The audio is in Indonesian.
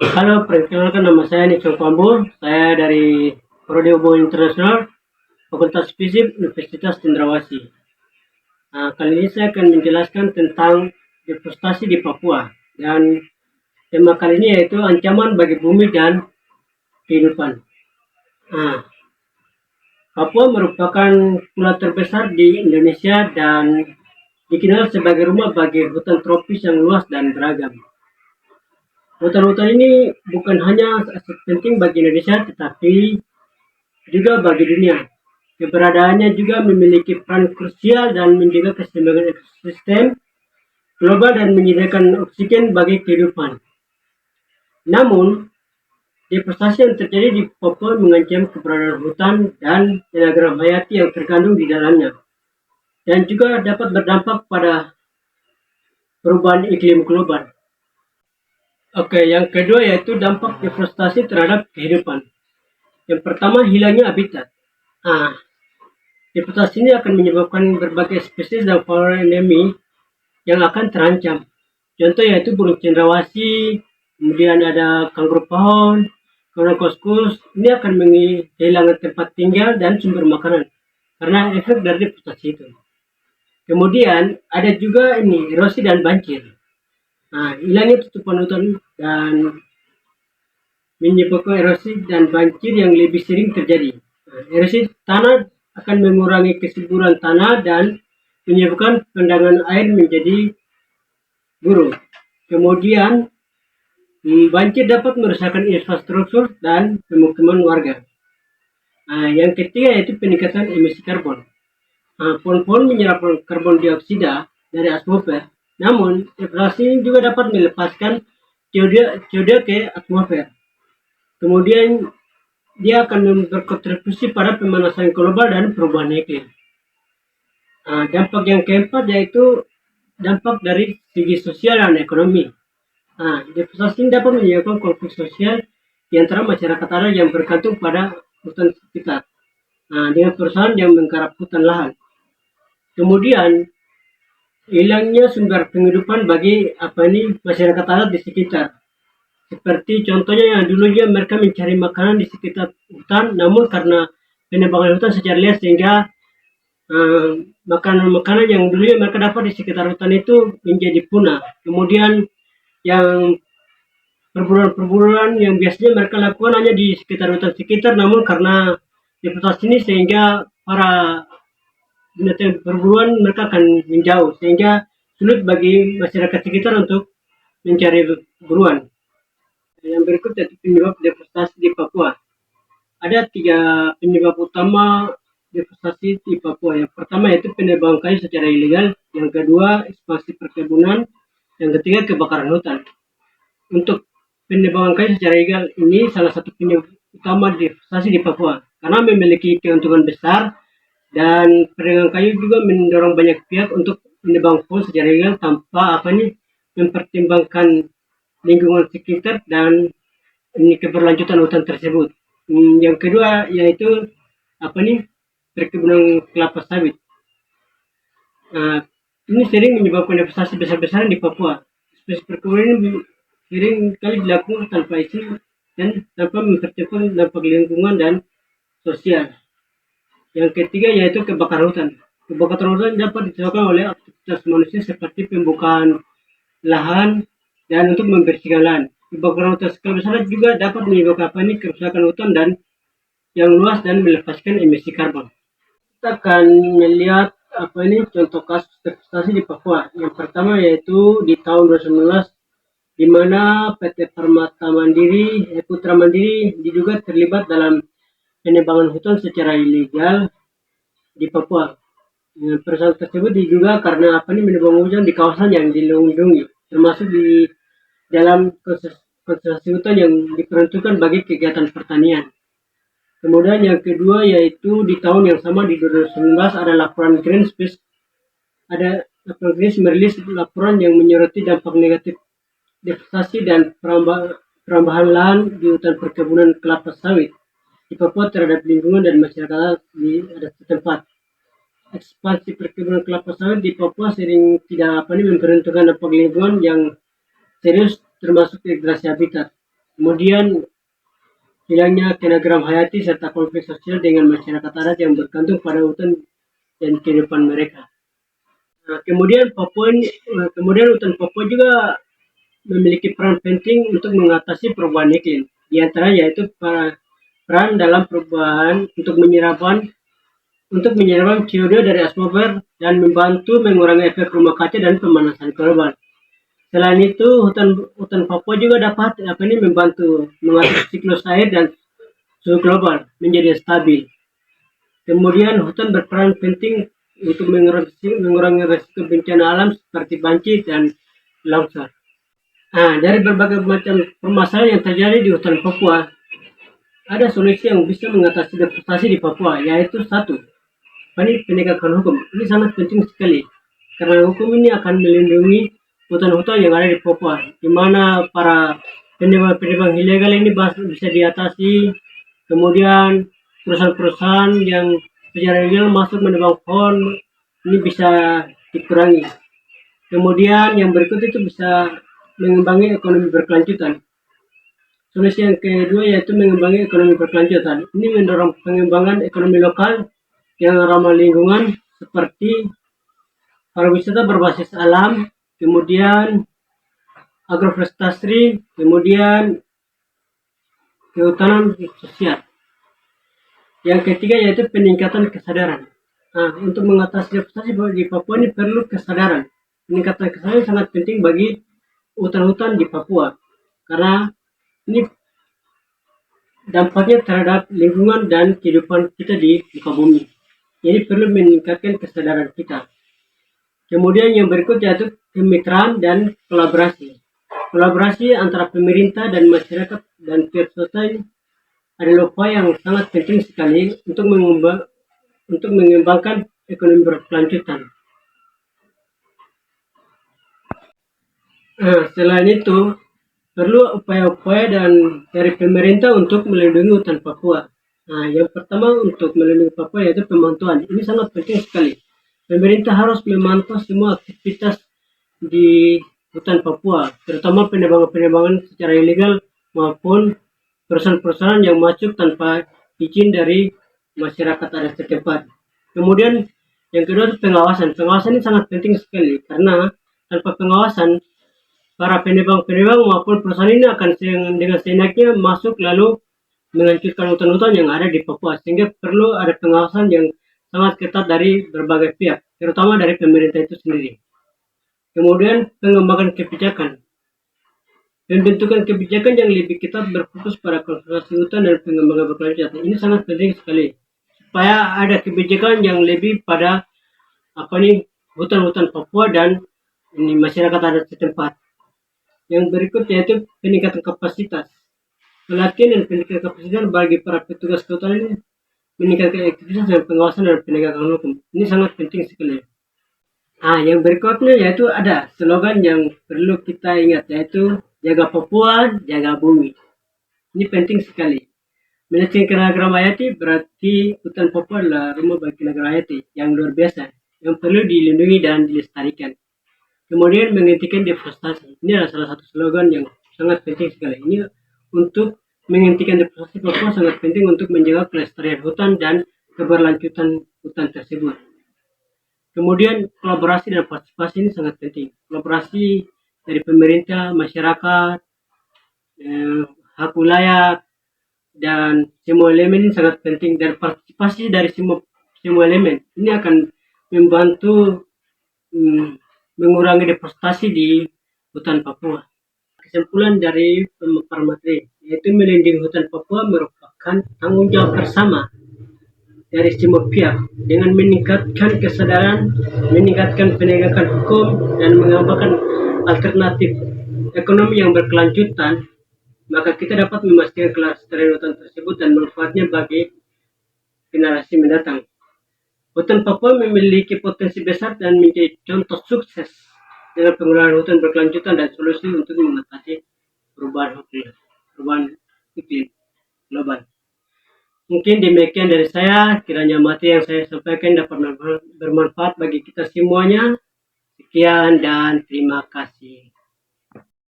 Halo, perkenalkan nama saya Nixon Pambu. Saya dari Prodi Hubungan Internasional, Fakultas Fisip Universitas Cendrawasih. Nah, kali ini saya akan menjelaskan tentang deforestasi di Papua. Dan tema kali ini yaitu ancaman bagi bumi dan kehidupan. Nah, Papua merupakan pulau terbesar di Indonesia dan dikenal sebagai rumah bagi hutan tropis yang luas dan beragam. Hutan-hutan ini bukan hanya aset penting bagi Indonesia, tetapi juga bagi dunia. Keberadaannya juga memiliki peran krusial dan menjaga keseimbangan ekosistem global dan menyediakan oksigen bagi kehidupan. Namun, deforestasi yang terjadi di Papua mengancam keberadaan hutan dan tenaga hayati yang terkandung di dalamnya, dan juga dapat berdampak pada perubahan iklim global. Oke, yang kedua yaitu dampak deforestasi terhadap kehidupan. Yang pertama, hilangnya habitat. Nah, deforestasi ini akan menyebabkan berbagai spesies dan fauna endemi yang akan terancam. Contoh yaitu burung cendrawasih, kemudian ada kanguru pohon, kanguru kuskus. Ini akan kehilangan tempat tinggal dan sumber makanan karena efek dari deforestasi itu. Kemudian ada juga ini erosi dan banjir. Nah, hilangnya tutupan hutan dan menyebabkan erosi dan banjir yang lebih sering terjadi. Nah, erosi tanah akan mengurangi kesuburan tanah dan menyebabkan pandangan air menjadi buruk. Kemudian banjir dapat merusakkan infrastruktur dan pemukiman warga. Nah, yang ketiga yaitu peningkatan emisi karbon. Nah, pohon-pohon menyerap karbon dioksida dari atmosfer, namun deforestasi ini juga dapat melepaskan CO2 ke atmosfer. Kemudian dia akan berkontribusi pada pemanasan global dan perubahan iklim. Nah, dampak yang keempat yaitu dampak dari segi sosial dan ekonomi. Nah, deforestasi dapat menyebabkan konflik sosial di antara masyarakat adat yang bergantung pada hutan sekitar. Nah, dengan perusahaan yang menggarap hutan lahan. Kemudian, hilangnya sumber penghidupan bagi masyarakat adat di sekitar. Seperti contohnya yang dulunya mereka mencari makanan di sekitar hutan, namun karena penebangan hutan secara liar sehingga makanan-makanan yang dulunya mereka dapat di sekitar hutan itu menjadi punah. Kemudian yang perburuan yang biasanya mereka lakukan hanya di sekitar hutan sekitar, namun karena deforestasi ini sehingga para binatang perburuan mereka akan menjauh, sehingga sulit bagi masyarakat sekitar untuk mencari buruan. Yang berikut yaitu penyebab deforestasi di Papua. Ada 3 penyebab utama deforestasi di Papua. Yang pertama yaitu penebangan kayu secara ilegal, yang kedua ekspansi perkebunan, yang ketiga kebakaran hutan. Untuk penebangan kayu secara ilegal ini salah satu penyebab utama deforestasi di Papua karena memiliki keuntungan besar, dan pedagang kayu juga mendorong banyak pihak untuk menebang pohon secara ilegal tanpa mempertimbangkan lingkungan sekitar dan keberlanjutan hutan tersebut. Yang kedua yaitu perkebunan kelapa sawit. Nah, ini sering menyebabkan deforestasi besar-besaran di Papua. Spesies perkebunan ini sering kali dilakukan tanpa izin dan tanpa mempertimbangkan dampak lingkungan dan sosial. Yang ketiga yaitu kebakaran hutan. Kebakaran hutan dapat disebabkan oleh aktivitas manusia seperti pembukaan lahan dan untuk membersihkan lahan. Kebakaran hutan skala besar juga dapat menyebabkan kerusakan hutan dan yang luas dan melepaskan emisi karbon. Kita akan melihat contoh kasus deforestasi di Papua. Yang pertama yaitu di tahun 2019 di mana PT Putra Mandiri diduga terlibat dalam penebangan hutan secara ilegal di Papua. Perusahaan tersebut diduga karena menebang hutan di kawasan yang dilindungi, termasuk di dalam konservasi hutan yang diperuntukkan bagi kegiatan pertanian. Kemudian yang kedua yaitu di tahun yang sama di 2019 ada laporan Greenpeace merilis laporan yang menyoroti dampak negatif deforestasi dan perambahan lahan di hutan perkebunan kelapa sawit di Papua terhadap lingkungan dan masyarakat di adat setempat. Ekspansi perkebunan kelapa sawit di Papua sering tidak memperuntukkan dampak lingkungan yang serius, termasuk degradasi habitat. kemudian hilangnya keanekaragaman hayati serta konflik sosial dengan masyarakat adat yang bergantung pada hutan dan kehidupan mereka. Kemudian hutan Papua juga memiliki peran penting untuk mengatasi perubahan iklim. Di antaranya yaitu peran dalam perubahan untuk menyerap CO2 dari atmosfer dan membantu mengurangi efek rumah kaca dan pemanasan global. Selain itu, hutan Papua juga dapat membantu mengatur siklus air dan suhu global menjadi stabil. Kemudian hutan berperan penting untuk mengurangi risiko bencana alam seperti banjir dan longsor. Dari berbagai macam permasalahan yang terjadi di hutan Papua, ada solusi yang bisa mengatasi deforestasi di Papua, yaitu satu, penegakan hukum. Ini sangat penting sekali, karena hukum ini akan melindungi hutan-hutan yang ada di Papua, di mana para penebang ilegal ini bisa diatasi. Kemudian perusahaan-perusahaan yang secara ilegal masuk menebang pohon ini bisa dikurangi. Kemudian yang berikut itu bisa mengembangi ekonomi berkelanjutan. Solusi yang kedua yaitu mengembangi ekonomi berkelanjutan. Ini mendorong pengembangan ekonomi lokal yang ramah lingkungan seperti pariwisata berbasis alam, kemudian agroforestry, kemudian kehutanan sosial. Yang ketiga yaitu peningkatan kesadaran. Untuk mengatasi deforestasi di Papua ini perlu kesadaran. Peningkatan kesadaran sangat penting bagi hutan-hutan di Papua, karena ini dampaknya terhadap lingkungan dan kehidupan kita di muka bumi. Jadi perlu meningkatkan kesadaran kita. Kemudian yang berikut yaitu kemitraan dan kolaborasi. Kolaborasi antara pemerintah dan masyarakat dan pihak swasta adalah upaya yang sangat penting sekali untuk mengembangkan ekonomi berkelanjutan. Selain itu, perlu upaya-upaya dari pemerintah untuk melindungi hutan Papua. Yang pertama untuk melindungi Papua yaitu pemantauan. Ini sangat penting sekali. Pemerintah harus memantau semua aktivitas di hutan Papua, terutama penebangan-penebangan secara ilegal maupun perusahaan-perusahaan yang masuk tanpa izin dari masyarakat adat setempat. Kemudian yang kedua itu pengawasan. Pengawasan ini sangat penting sekali, karena tanpa pengawasan para penebang-penebang maupun perusahaan ini akan dengan seenaknya masuk lalu menghancurkan hutan-hutan yang ada di Papua, sehingga perlu ada pengawasan yang sangat ketat dari berbagai pihak, terutama dari pemerintah itu sendiri. Kemudian pengembangan kebijakan. Pembentukan kebijakan yang lebih ketat berfokus pada konservasi hutan dan pengembangan berkelanjutan. Ini sangat penting sekali, supaya ada kebijakan yang lebih pada hutan-hutan Papua dan masyarakat adat setempat. Yang berikut yaitu peningkatan kapasitas. Pelatihan dan peningkatan kapasitas bagi para petugas kehutanan ini meningkatkan aktivitas dan pengawasan dan penegakan hukum. Ini sangat penting sekali. Yang berikutnya yaitu ada slogan yang perlu kita ingat, yaitu jaga Papua, jaga bumi. Ini penting sekali. Melestarikan keanekaragaman hayati berarti hutan Papua adalah rumah bagi keanekaragaman hayati yang luar biasa, yang perlu dilindungi dan dilestarikan. Kemudian menghentikan deforestasi. Ini adalah salah satu slogan yang sangat penting sekali. Ini untuk menghentikan deforestasi Papua sangat penting untuk menjaga kelestarian hutan dan keberlanjutan hutan tersebut. Kemudian kolaborasi dan partisipasi ini sangat penting. Kolaborasi dari pemerintah, masyarakat, hak wilayah, dan semua elemen ini sangat penting. Dan partisipasi dari semua elemen ini akan membantu mengurangi deforestasi di hutan Papua. Kesimpulan dari pemaparan materi, yaitu melindungi hutan Papua merupakan tanggung jawab bersama dari semua pihak dengan meningkatkan kesadaran, meningkatkan penegakan hukum, dan mengembangkan alternatif ekonomi yang berkelanjutan, maka kita dapat memastikan kelestarian hutan tersebut dan manfaatnya bagi generasi mendatang. Hutan Papua memiliki potensi besar dan menjadi contoh sukses dalam pengelolaan hutan berkelanjutan dan solusi untuk mengatasi perubahan iklim global. Mungkin demikian dari saya, kiranya materi yang saya sampaikan dapat bermanfaat bagi kita semuanya. Sekian dan terima kasih.